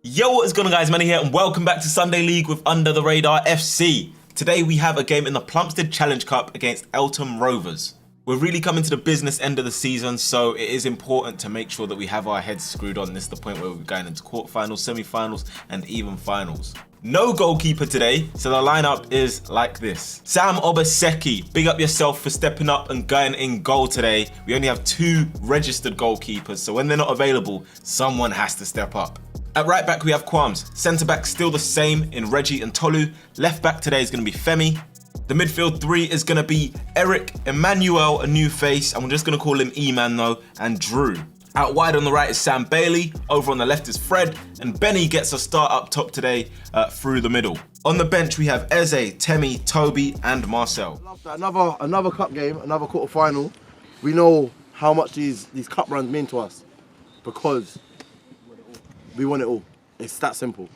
Yo, what is going on, guys? Manny here and welcome back to Sunday League with Under the Radar FC. Today we have a game in the Plumstead Challenge Cup against Eltham Rovers. We're really coming to the business end of the season, so it is important to make sure that we have our heads screwed on. This is the point where we're going into quarterfinals, semi-finals and even finals. No goalkeeper today, so the lineup is like this. Sam Obaseki, big up yourself for stepping up and going in goal today. We only have 2 registered goalkeepers, so when they're not available, someone has to step up. At right back we have Qualms. Centre back still the same in Reggie and Tolu. Left back today is going to be Femi. The midfield 3 is going to be Eric, Emmanuel, a new face, and we're just going to call him E-Man though, and Drew. Out wide on the right is Sam Bailey, over on the left is Fred, and Benny gets a start up top today through the middle. On the bench we have Eze, Temi, Toby and Marcel. Another cup game, another quarter final. We know how much these cup runs mean to us because we want it all. It's that simple.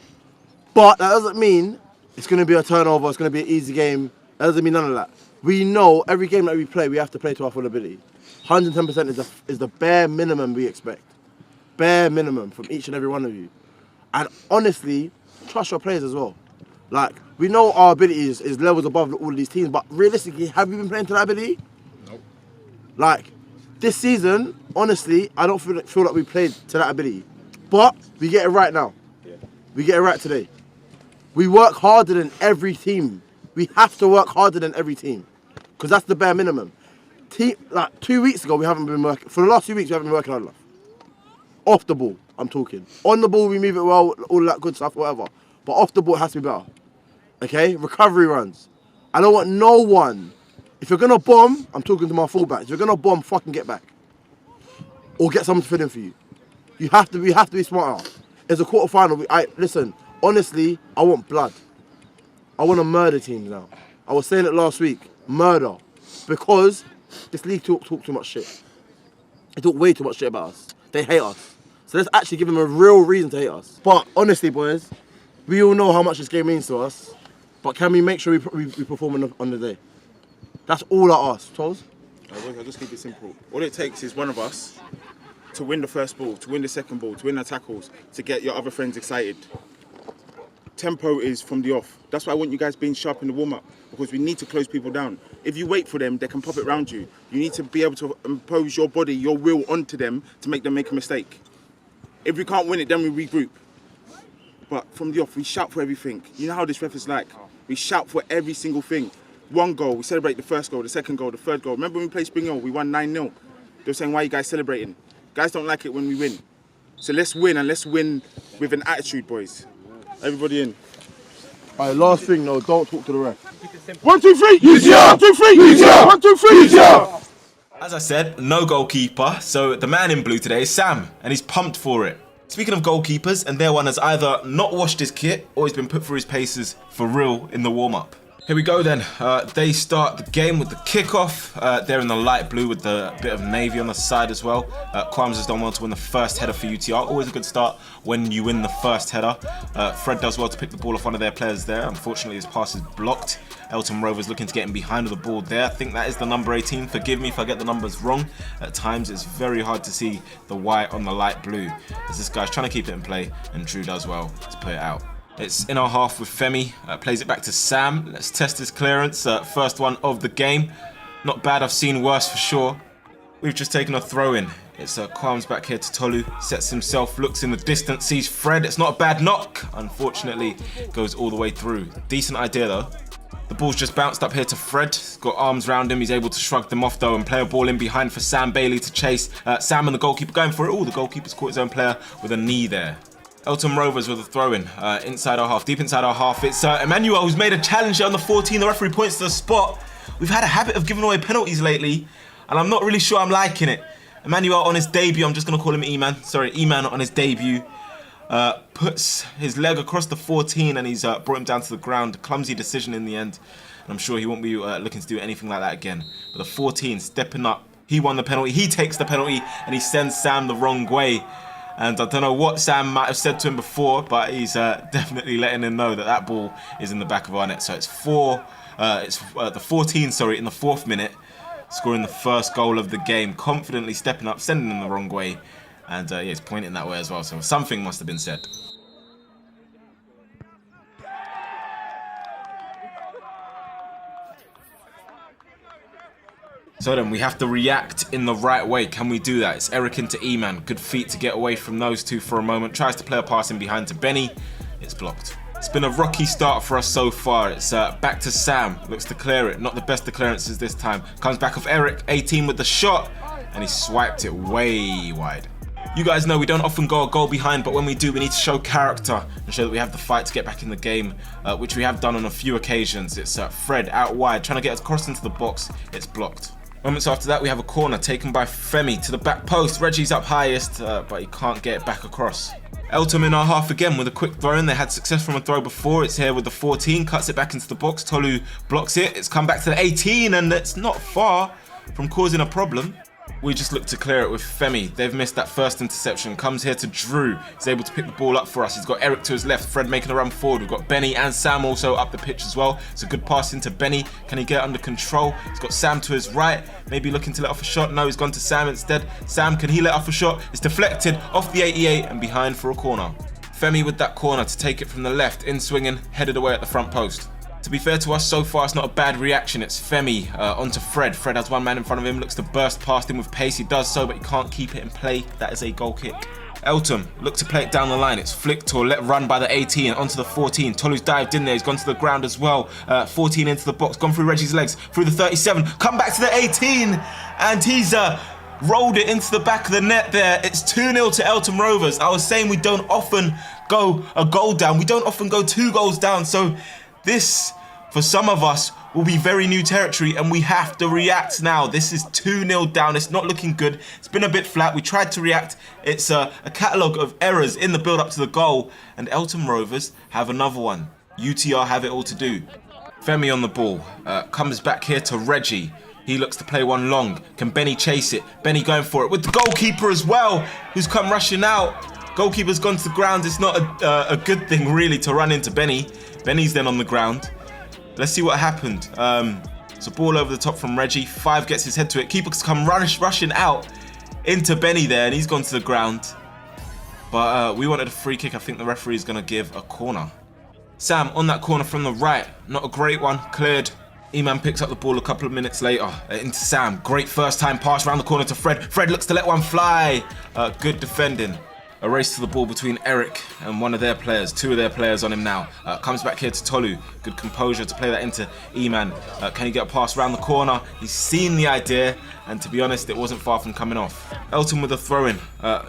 But that doesn't mean it's going to be a turnover, it's going to be an easy game. That doesn't mean none of that. We know every game that we play, we have to play to our full ability. 110% is the bare minimum we expect. Bare minimum from each and every one of you. And honestly, trust your players as well. Like, we know our ability is levels above all of these teams, but realistically, have you been playing to that ability? Nope. Like, this season, honestly, I don't feel like we played to that ability. But we get it right now. Yeah. We get it right today. We work harder than every team. We have to work harder than every team. Because that's the bare minimum. Like 2 weeks ago, we haven't been working. For the last 2 weeks, we haven't been working hard enough. Off the ball, I'm talking. On the ball, we move it well, all that good stuff, whatever. But off the ball, it has to be better. Okay? Recovery runs. I don't want no one. If you're going to bomb, I'm talking to my fullbacks. If you're going to bomb, fucking get back. Or get someone to fill in for you. We have to be smarter. It's a quarter final. Listen, honestly, I want blood. I want to murder teams now. I was saying it last week. Murder. Because this league talk too much shit. They talk way too much shit about us. They hate us. So let's actually give them a real reason to hate us. But honestly, boys, we all know how much this game means to us. But can we make sure we perform on the day? That's all I ask. Charles? I'll just keep it simple. All it takes is one of us to win the first ball, to win the second ball, to win the tackles, to get your other friends excited. Tempo is from the off. That's why I want you guys being sharp in the warm-up, because we need to close people down. If you wait for them, they can pop it round you. You need to be able to impose your body, your will onto them to make them make a mistake. If we can't win it, then we regroup. But from the off, we shout for everything. You know how this ref is like. We shout for every single thing. One goal, we celebrate the first goal, the second goal, the third goal. Remember when we played Spring Hill, we won 9-0. They were saying, why are you guys celebrating? Guys don't like it when we win. So let's win, and let's win with an attitude, boys. Everybody in. All right, last thing, though, don't talk to the ref. 1, 2, 3! UTR! 1, 2, 3! UTR! 1, 2, 3! UTR! As I said, no goalkeeper, so the man in blue today is Sam, and he's pumped for it. Speaking of goalkeepers, and their one has either not washed his kit or he's been put through his paces for real in the warm-up. Here we go then. They start the game with the kickoff. They're in the light blue with the bit of navy on the side as well. Qualms has done well to win the first header for UTR. Always a good start when you win the first header. Fred does well to pick the ball off one of their players there. Unfortunately, his pass is blocked. Eltham Rovers looking to get in behind the ball there. I think that is the number 18. Forgive me if I get the numbers wrong. At times, it's very hard to see the white on the light blue, as this guy's trying to keep it in play, and Drew does well to put it out. It's in our half with Femi, plays it back to Sam. Let's test his clearance, first one of the game. Not bad, I've seen worse for sure. We've just taken a throw in. It's Qualms back here to Tolu, sets himself, looks in the distance, sees Fred. It's not a bad knock. Unfortunately, goes all the way through. Decent idea though. The ball's just bounced up here to Fred. He's got arms round him. He's able to shrug them off though and play a ball in behind for Sam Bailey to chase. Sam and the goalkeeper going for it all. The goalkeeper's caught his own player with a knee there. Eltham Rovers with a throw-in inside our half, deep inside our half. It's Emmanuel who's made a challenge on the 14. The referee points to the spot. We've had a habit of giving away penalties lately, and I'm not really sure I'm liking it. Emmanuel on his debut, I'm just going to call him E-Man. Sorry, E-Man on his debut. Puts his leg across the 14 and he's brought him down to the ground. Clumsy decision in the end. And I'm sure he won't be looking to do anything like that again. But the 14 stepping up. He won the penalty. He takes the penalty and he sends Sam the wrong way. And I don't know what Sam might have said to him before, but he's definitely letting him know that that ball is in the back of our net. So it's the 14, sorry, in the 4th minute, scoring the first goal of the game, confidently stepping up, sending him the wrong way. And yeah, he's pointing that way as well. So something must have been said. So then we have to react in the right way. Can we do that? It's Eric into E-Man. Good feet to get away from those two for a moment. Tries to play a pass in behind to Benny. It's blocked. It's been a rocky start for us so far. It's back to Sam. Looks to clear it. Not the best of clearances this time. Comes back off Eric. 18 with the shot. And he swiped it way wide. You guys know we don't often go a goal behind, but when we do, we need to show character and show that we have the fight to get back in the game, which we have done on a few occasions. It's Fred out wide, trying to get across into the box. It's blocked. Moments after that, we have a corner taken by Femi to the back post. Reggie's up highest, but he can't get it back across. Eltham in our half again with a quick throw in. They had success from a throw before. It's here with the 14, cuts it back into the box. Tolu blocks it. It's come back to the 18, and it's not far from causing a problem. We just look to clear it with Femi. They've missed that first interception. Comes here to Drew. He's able to pick the ball up for us. He's got Eric to his left. Fred making a run forward. We've got Benny and Sam also up the pitch as well. It's a good pass into Benny. Can he get under control? He's got Sam to his right. Maybe looking to let off a shot. No, he's gone to Sam instead. Sam, can he let off a shot? It's deflected off the 88 and behind for a corner. Femi with that corner to take it from the left. In swinging, headed away at the front post. To be fair to us, so far it's not a bad reaction. It's Femi onto Fred. Fred has one man in front of him, looks to burst past him with pace. He does so, but he can't keep it in play. That is a goal kick. Eltham look to play it down the line. It's flicked or let run by the 18 onto the 14. Tolu's dived in there. He's gone to the ground as well. 14 into the box, gone through Reggie's legs, through the 37. Come back to the 18, and he's rolled it into the back of the net there. It's 2-0 to Eltham Rovers. I was saying we don't often go a goal down. We don't often go 2 goals down. So this, for some of us, will be very new territory, and we have to react now. This is 2-0 down. It's not looking good. It's been a bit flat. We tried to react. It's a catalogue of errors in the build-up to the goal, and Eltham Rovers have another one. UTR have it all to do. Femi on the ball. Comes back here to Reggie. He looks to play one long. Can Benny chase it? Benny going for it with the goalkeeper as well, who's come rushing out. Goalkeeper's gone to the ground. It's not a good thing, really, to run into Benny. Benny's then on the ground. Let's see what happened. It's a ball over the top from Reggie. 5 gets his head to it. Keeper's come rushing out into Benny there, and he's gone to the ground. But we wanted a free kick. I think the referee's going to give a corner. Sam on that corner from the right. Not a great one. Cleared. E-Man picks up the ball a couple of minutes later into Sam. Great first time pass around the corner to Fred. Fred looks to let one fly. Good defending. A race to the ball between Eric and one of their players. 2 of their players on him now. Comes back here to Tolu. Good composure to play that into E-Man. Can he get a pass around the corner? He's seen the idea, and to be honest, it wasn't far from coming off. Eltham with a throw-in.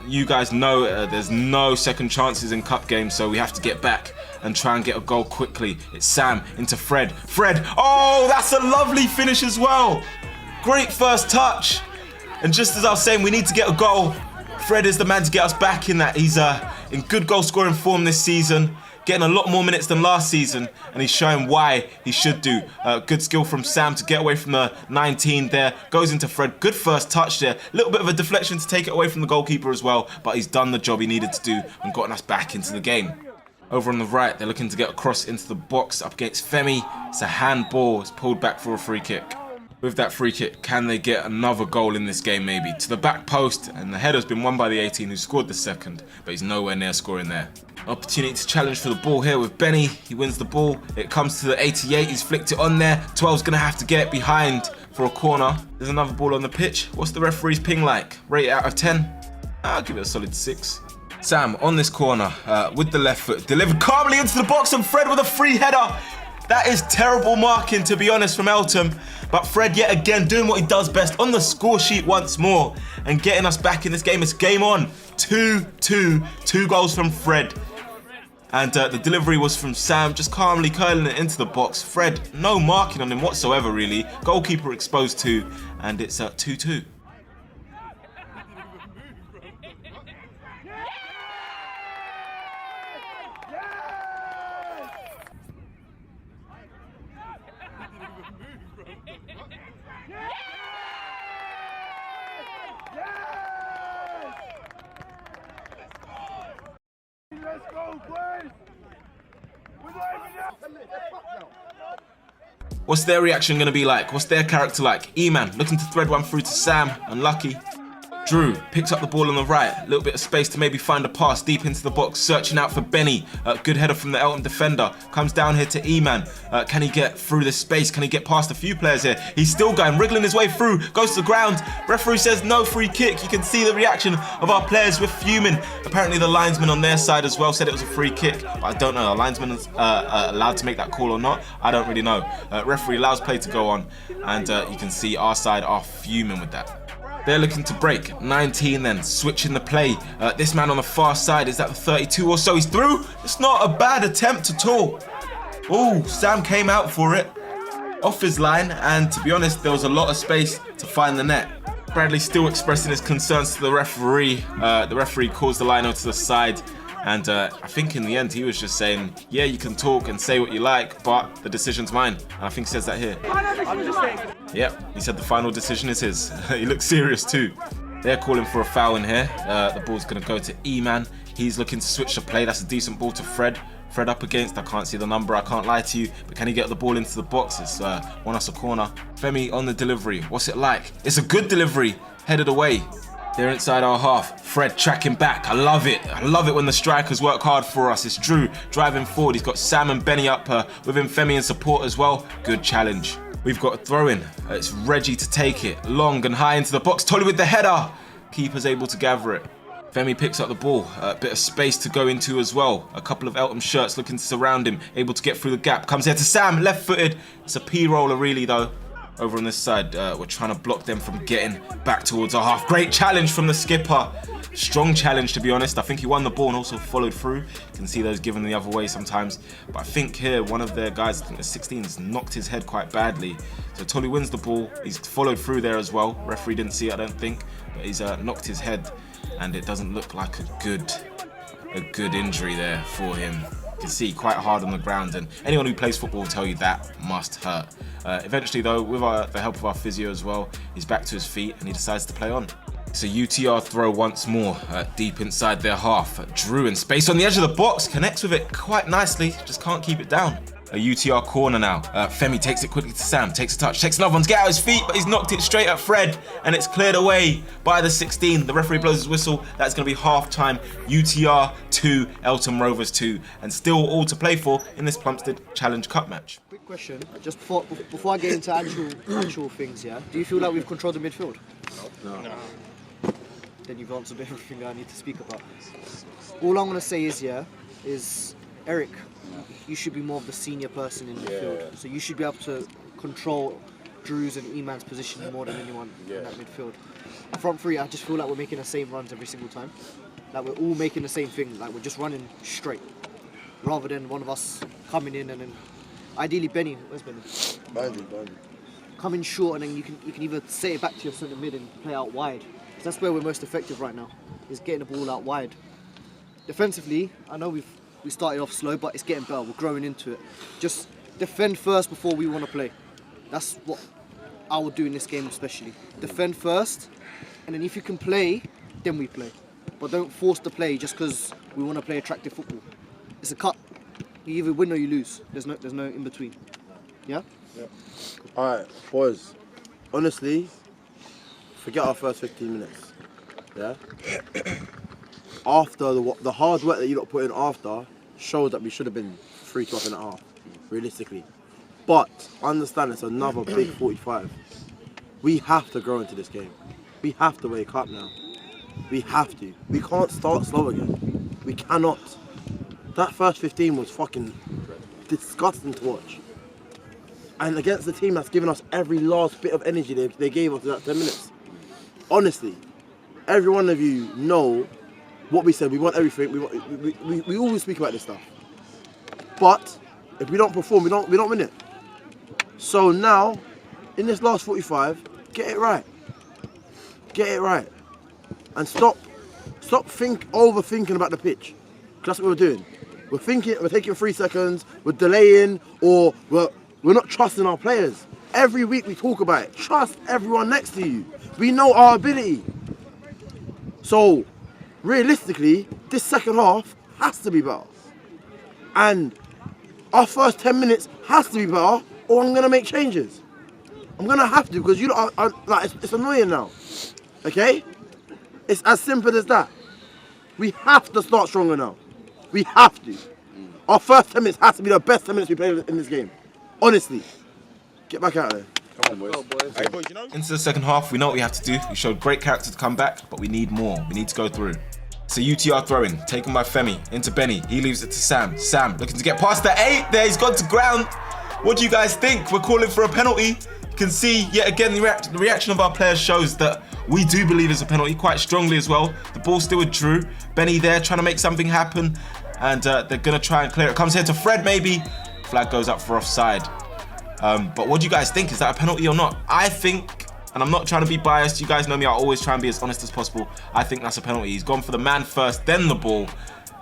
You guys know there's no second chances in cup games, so we have to get back and try and get a goal quickly. It's Sam into Fred. Fred, oh, that's a lovely finish as well. Great first touch. And just as I was saying, we need to get a goal. Fred is the man to get us back in that. He's in good goal scoring form this season, getting a lot more minutes than last season, and he's showing why he should do. Good skill from Sam to get away from the 19 there. Goes into Fred. Good first touch there. A little bit of a deflection to take it away from the goalkeeper as well, but he's done the job he needed to do and gotten us back into the game. Over on the right, they're looking to get across into the box up against Femi. It's a handball. It's pulled back for a free kick. With that free kick, can they get another goal in this game maybe? To the back post, and the header's been won by the 18 who scored the second, but he's nowhere near scoring there. Opportunity to challenge for the ball here with Benny. He wins the ball. It comes to the 88. He's flicked it on there. 12's going to have to get it behind for a corner. There's another ball on the pitch. What's the referee's ping like? Rate it out of 10? I'll give it a solid 6. Sam on this corner with the left foot. Delivered calmly into the box, and Fred with a free header. That is terrible marking, to be honest, from Eltham. But Fred, yet again, doing what he does best on the score sheet once more and getting us back in this game. It's game on. 2-2. 2 goals from Fred. And the delivery was from Sam, just calmly curling it into the box. Fred, no marking on him whatsoever, really. Goalkeeper exposed too, and it's 2-2. Let's go, boys! We're not even What's their reaction going to be like? What's their character like? E-Man looking to thread one through to Sam. Unlucky. Drew picks up the ball on the right, a little bit of space to maybe find a pass deep into the box, searching out for Benny. Good header from the Eltham defender, comes down here to E-Man. Can he get through this space? Can he get past a few players here? He's still going, wriggling his way through, goes to the ground. Referee says no, free kick. You can see the reaction of our players with fuming. Apparently the linesman on their side as well said it was a free kick, but I don't know, are linesmen allowed to make that call or not? I don't really know. Referee allows play to go on, and you can see our side are fuming with that. They're looking to break. 19 then, switching the play. This man on the far side, is that the 32 or so? He's through. It's not a bad attempt at all. Oh, Sam came out for it. Off his line, and to be honest, there was a lot of space to find the net. Bradley still expressing his concerns to the referee. The referee calls the lino to the side. And I think in the end, he was just saying, yeah, you can talk and say what you like, but the decision's mine. And I think he says that here. Yep, he said the final decision is his. He looks serious too. They're calling for a foul in here. The ball's going to go to E-Man. He's looking to switch the play. That's a decent ball to Fred. Fred up against, I can't see the number, I can't lie to you, but can he get the ball into the box? It's won us a corner. Femi on the delivery. What's it like? It's a good delivery. Headed away. They're inside our half. Fred tracking back. I love it. I love it when the strikers work hard for us. It's Drew driving forward. He's got Sam and Benny up with him, Femi in support as well. Good challenge. We've got a throw in. It's Reggie to take it. Long and high into the box. Tolly with the header. Keeper's able to gather it. Femi picks up the ball. A bit of space to go into as well. A couple of Eltham shirts looking to surround him. Able to get through the gap. Comes here to Sam. Left-footed. It's a P-roller really though. Over on this side, we're trying to block them from getting back towards our half. Great challenge from the skipper. Strong challenge, to be honest. I think he won the ball and also followed through. You can see those given the other way sometimes. But I think here, one of their guys, I think the 16, has knocked his head quite badly. So Tolly wins the ball. He's followed through there as well. Referee didn't see it, I don't think. But he's knocked his head. And it doesn't look like a good injury there for him. You can see quite hard on the ground, and anyone who plays football will tell you that must hurt. Eventually though, with the help of our physio as well, he's back to his feet and he decides to play on. It's a UTR throw once more, deep inside their half. Drew in space on the edge of the box, connects with it quite nicely, just can't keep it down. A UTR corner now. Femi takes it quickly to Sam, takes a touch, takes another one to get out his feet, but he's knocked it straight at Fred, and it's cleared away by the 16. The referee blows his whistle. That's going to be half-time. UTR 2, Eltham Rovers 2, and still all to play for in this Plumstead Challenge Cup match. Quick question, just before I get into actual things, yeah? Do you feel like we've controlled the midfield? No. Then you've answered everything I need to speak about. All I'm going to say is, Eric, you should be more of the senior person in the midfield. So you should be able to control Drew's and E-Man's position more than anyone in that midfield. Front three, I just feel like we're making the same runs every single time. Like we're all making the same thing, like we're just running straight. Rather than one of us coming in and then, ideally Benny, where's Benny? Benny. Coming short and then you can either set it back to your centre mid and play out wide. So that's where we're most effective right now, is getting the ball out wide. Defensively, I know we started off slow, but it's getting better. We're growing into it. Just defend first before we want to play. That's what I would do in this game especially. Defend first, and then if you can play, then we play. But don't force the play just because we want to play attractive football. It's a cup. You either win or you lose. There's no in between. Yeah? Yeah. Alright, boys. Honestly, forget our first 15 minutes. Yeah? After the hard work that you lot put in after shows that we should have been 3-2 up in the half, realistically. But understand it's another big 45. We have to grow into this game. We have to wake up now. We have to. We can't start slow again. We cannot. That first 15 was fucking disgusting to watch. And against the team that's given us every last bit of energy they gave us in that 10 minutes. Honestly, every one of you know what we said. We want everything. We always speak about this stuff. But if we don't perform, we don't win it. So now, in this last 45, get it right. Get it right. And stop overthinking about the pitch. Because that's what we're doing. We're taking 3 seconds, we're delaying, or we're not trusting our players. Every week we talk about it. Trust everyone next to you. We know our ability. So, realistically, this second half has to be better. And our first 10 minutes has to be better, or I'm going to make changes. I'm going to have to, because you know, like, it's annoying now. Okay? It's as simple as that. We have to start stronger now. We have to. Our first 10 minutes has to be the best 10 minutes we played in this game. Honestly. Get back out there. Come on, boys. Hey, boys, you know? Into the second half, we know what we have to do. We showed great character to come back, but we need more. We need to go through. So UTR throw-in, taken by Femi, into Benny. He leaves it to Sam. Sam looking to get past the 8 there. He's gone to ground. What do you guys think? We're calling for a penalty. You can see, yet again, the reaction of our players shows that we do believe it's a penalty quite strongly as well. The ball's still with Drew. Benny there trying to make something happen. And they're going to try and clear it. Comes here to Fred, maybe. Flag goes up for offside. But what do you guys think? Is that a penalty or not? I think, and I'm not trying to be biased. You guys know me. I always try and be as honest as possible. I think that's a penalty. He's gone for the man first, then the ball.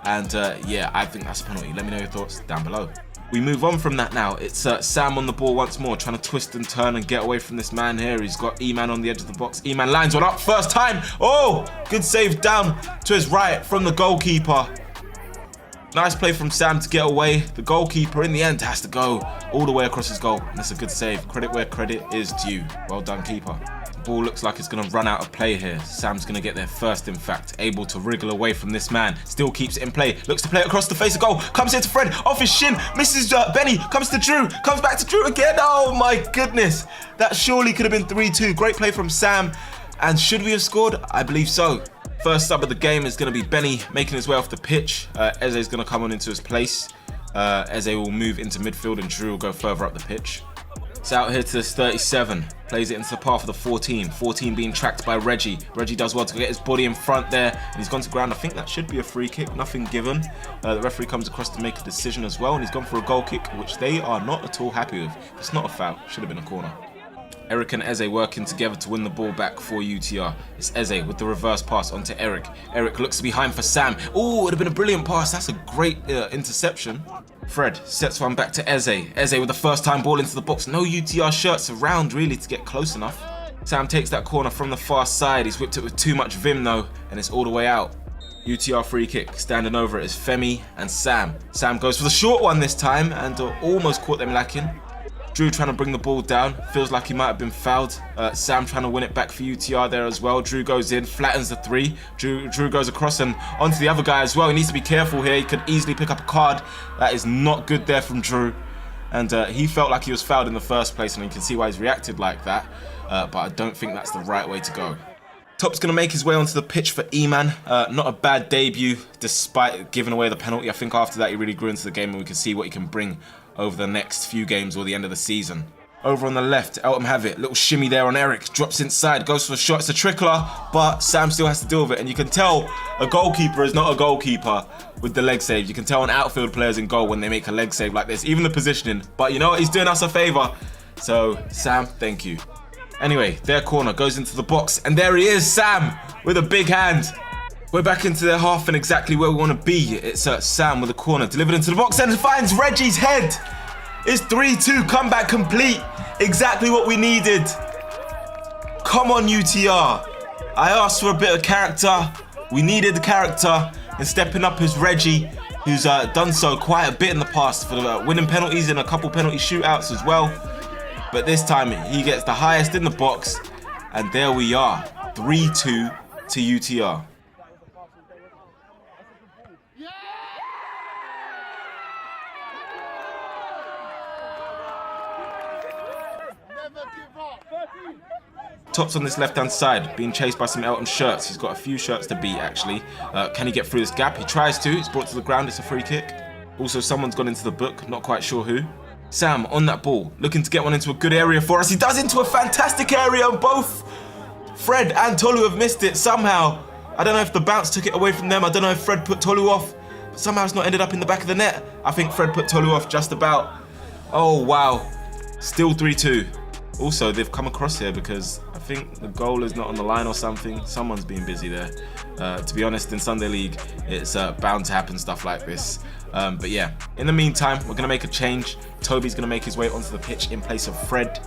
And yeah, I think that's a penalty. Let me know your thoughts down below. We move on from that now. It's Sam on the ball once more, trying to twist and turn and get away from this man here. He's got E-Man on the edge of the box. E-Man lines one up first time. Oh, good save down to his right from the goalkeeper. Nice play from Sam to get away. The goalkeeper in the end has to go all the way across his goal. And it's a good save. Credit where credit is due. Well done, keeper. The ball looks like it's going to run out of play here. Sam's going to get there first, in fact. Able to wriggle away from this man. Still keeps it in play. Looks to play it across the face of goal. Comes here to Fred. Off his shin. Misses Benny. Comes to Drew. Comes back to Drew again. Oh my goodness. That surely could have been 3-2. Great play from Sam. And should we have scored? I believe so. First sub of the game is going to be Benny making his way off the pitch. Eze is going to come on into his place. Eze will move into midfield and Drew will go further up the pitch. It's out here to this 37. Plays it into the path of the 14. 14 being tracked by Reggie. Reggie does well to get his body in front there. And he's gone to ground. I think that should be a free kick. Nothing given. The referee comes across to make a decision as well. And he's gone for a goal kick, which they are not at all happy with. It's not a foul. Should have been a corner. Eric and Eze working together to win the ball back for UTR. It's Eze with the reverse pass onto Eric. Eric looks behind for Sam. Oh, it would have been a brilliant pass. That's a great interception. Fred sets one back to Eze. Eze with the first time ball into the box. No UTR shirts around really to get close enough. Sam takes that corner from the far side. He's whipped it with too much vim though, and it's all the way out. UTR free kick. Standing over it is Femi and Sam. Sam goes for the short one this time and almost caught them lacking. Drew trying to bring the ball down. Feels like he might have been fouled. Sam trying to win it back for UTR there as well. Drew goes in, flattens the 3. Drew goes across and onto the other guy as well. He needs to be careful here. He could easily pick up a card. That is not good there from Drew. And he felt like he was fouled in the first place, and you can see why he's reacted like that. But I don't think that's the right way to go. Top's going to make his way onto the pitch for E-Man. Not a bad debut, despite giving away the penalty. I think after that he really grew into the game, and we can see what he can bring over the next few games or the end of the season. Over on the left, Eltham have it. Little shimmy there on Eric. Drops inside, goes for a shot. It's a trickler, but Sam still has to deal with it. And you can tell a goalkeeper is not a goalkeeper with the leg save. You can tell an outfield player's in goal when they make a leg save like this, even the positioning. But you know what? He's doing us a favour. So, Sam, thank you. Anyway, their corner goes into the box. And there he is, Sam, with a big hand. We're back into their half and exactly where we want to be. It's Sam with a corner delivered into the box and finds Reggie's head. It's 3-2, comeback complete. Exactly what we needed. Come on, UTR. I asked for a bit of character. We needed the character. And stepping up is Reggie, who's done so quite a bit in the past for the winning penalties and a couple penalty shootouts as well. But this time he gets the highest in the box. And there we are, 3-2 to UTR. Top's on this left-hand side, being chased by some Eltham shirts. He's got a few shirts to beat, actually. Can he get through this gap? He tries to. It's brought to the ground. It's a free kick. Also, someone's gone into the book. Not quite sure who. Sam on that ball, looking to get one into a good area for us. He does into a fantastic area. Both Fred and Tolu have missed it somehow. I don't know if the bounce took it away from them. I don't know if Fred put Tolu off. But somehow it's not ended up in the back of the net. I think Fred put Tolu off just about. Oh, wow. Still 3-2. Also, they've come across here because I think the goal is not on the line or something. Someone's being busy there. To be honest, in Sunday League, it's bound to happen, stuff like this. But yeah, in the meantime, we're going to make a change. Toby's going to make his way onto the pitch in place of Fred.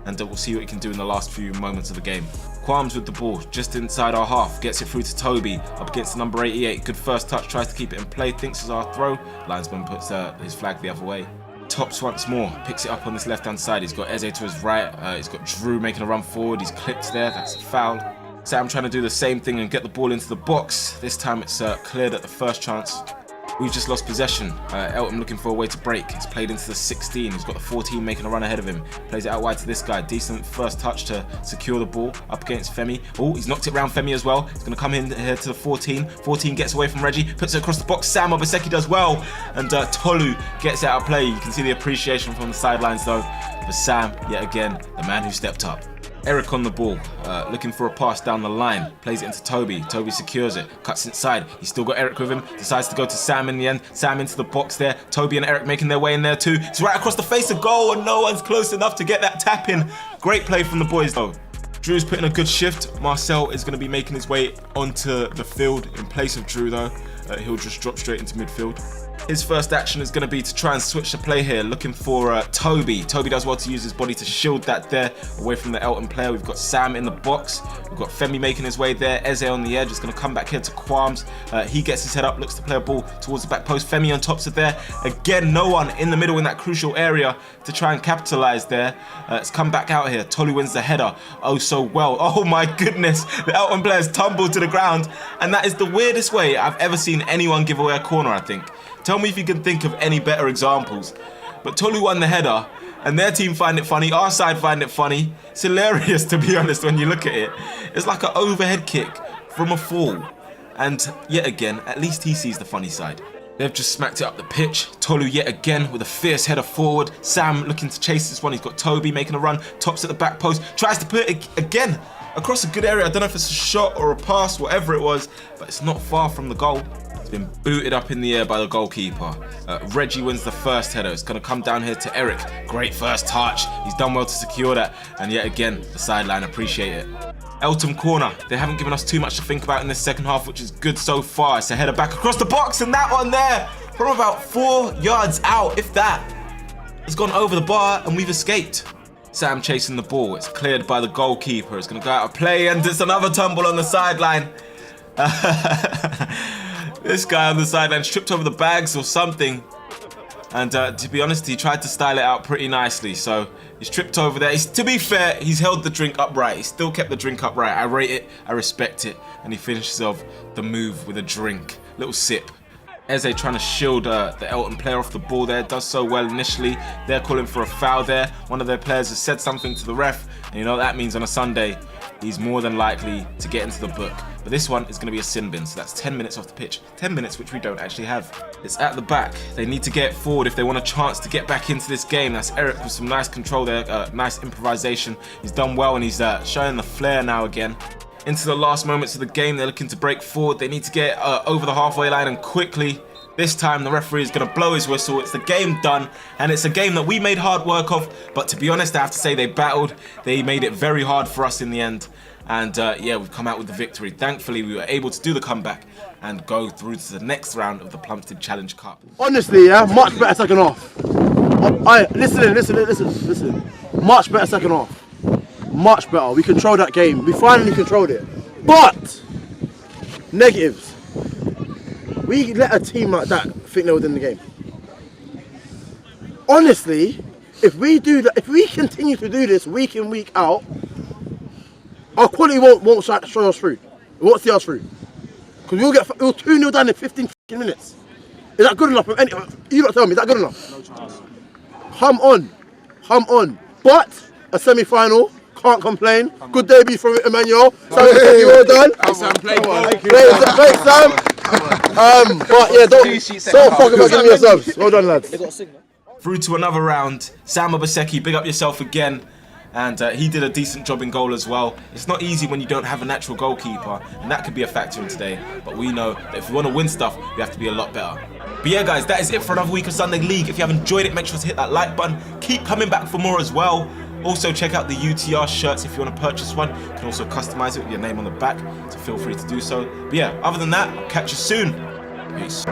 And we'll see what he can do in the last few moments of the game. Qualms with the ball, just inside our half. Gets it through to Toby, up against the number 88. Good first touch, tries to keep it in play. Thinks it's our throw. Linesman puts his flag the other way. Tops once more, picks it up on this left-hand side. He's got Eze to his right. He's got Drew making a run forward. He's clipped there. That's a foul. Sam trying to do the same thing and get the ball into the box. This time it's cleared at the first chance. We've just lost possession. Eltham looking for a way to break. It's played into the 16. He's got the 14 making a run ahead of him. Plays it out wide to this guy. Decent first touch to secure the ball up against Femi. Oh, he's knocked it round Femi as well. He's going to come in here to the 14. 14 gets away from Reggie. Puts it across the box. Sam Obaseki does well. And Tolu gets it out of play. You can see the appreciation from the sidelines though. For Sam, yet again, the man who stepped up. Eric on the ball, looking for a pass down the line, plays it into Toby. Toby secures it, cuts inside. He's still got Eric with him, decides to go to Sam in the end. Sam into the box there. Toby and Eric making their way in there too. It's right across the face of goal and no one's close enough to get that tap in. Great play from the boys though. Drew's putting a good shift. Marcel is going to be making his way onto the field in place of Drew though. He'll just drop straight into midfield. His first action is going to be to try and switch the play here, looking for Toby. Toby does well to use his body to shield that there, away from the Eltham player. We've got Sam in the box. We've got Femi making his way there. Eze on the edge is going to come back here to Qualms. He gets his head up, looks to play a ball towards the back post. Femi on tops of there. Again, no one in the middle in that crucial area to try and capitalise there. It's come back out here. Tolu wins the header. Oh, so well. Oh my goodness. The Eltham players tumbled to the ground. And that is the weirdest way I've ever seen anyone give away a corner, I think. Tell me if you can think of any better examples. But Tolu won the header, and their team find it funny, our side find it funny. It's hilarious, to be honest, when you look at it. It's like an overhead kick from a fall. And yet again, at least he sees the funny side. They've just smacked it up the pitch. Tolu yet again with a fierce header forward. Sam looking to chase this one. He's got Toby making a run, tops at the back post, tries to put it again across a good area. I don't know if it's a shot or a pass, whatever it was, but it's not far from the goal. Been booted up in the air by the goalkeeper. Reggie wins the first header. It's going to come down here to Eric. Great first touch. He's done well to secure that. And yet again, the sideline appreciate it. Eltham corner. They haven't given us too much to think about in this second half, which is good so far. It's a header back across the box, and that one there, from about 4 yards out, if that, has gone over the bar, and we've escaped. Sam chasing the ball. It's cleared by the goalkeeper. It's going to go out of play, and it's another tumble on the sideline. This guy on the sideline tripped over the bags or something. And to be honest, he tried to style it out pretty nicely. So he's tripped over there. To be fair, he's held the drink upright. He still kept the drink upright. I rate it. I respect it. And he finishes off the move with a drink. Little sip. Eze trying to shield the Eltham player off the ball there. Does so well initially. They're calling for a foul there. One of their players has said something to the ref. And you know what that means on a Sunday. He's more than likely to get into the book. But this one is going to be a sin bin, so that's 10 minutes off the pitch. 10 minutes which we don't actually have. It's at the back. They need to get forward if they want a chance to get back into this game. That's Eric with some nice control there, nice improvisation. He's done well and he's showing the flair now again. Into the last moments of the game, they're looking to break forward. They need to get over the halfway line and quickly. This time the referee is going to blow his whistle. It's the game done, and it's a game that we made hard work of. But to be honest, I have to say they battled. They made it very hard for us in the end. And yeah, we've come out with the victory. Thankfully, we were able to do the comeback and go through to the next round of the Plumstead Challenge Cup. Honestly, yeah, much better second half. Listen. Much better second half. Much better. We controlled that game. We finally controlled it. But negatives. We let a team like that think they were in the game. Honestly, if we do that, if we continue to do this week in, week out, our quality won't show us through. It won't see us through. Because we'll 2-0 down in 15 minutes. Is that good enough? You not tell me, is that good enough? No chance. Come on. But a semi-final, can't complain. Good debut from Emmanuel. Well done. Sam, play ball. Thanks, Sam. But yeah, don't fuck about giving yourselves. Well done, lads. Through to another round. Sam Obaseki, big up yourself again. And he did a decent job in goal as well. It's not easy when you don't have a natural goalkeeper, and that could be a factor in today. But we know that if we want to win stuff, we have to be a lot better. But yeah, guys, that is it for another week of Sunday League. If you have enjoyed it, make sure to hit that like button. Keep coming back for more as well. Also, check out the UTR shirts if you want to purchase one. You can also customize it with your name on the back, so feel free to do so. But yeah, other than that, I'll catch you soon. Peace.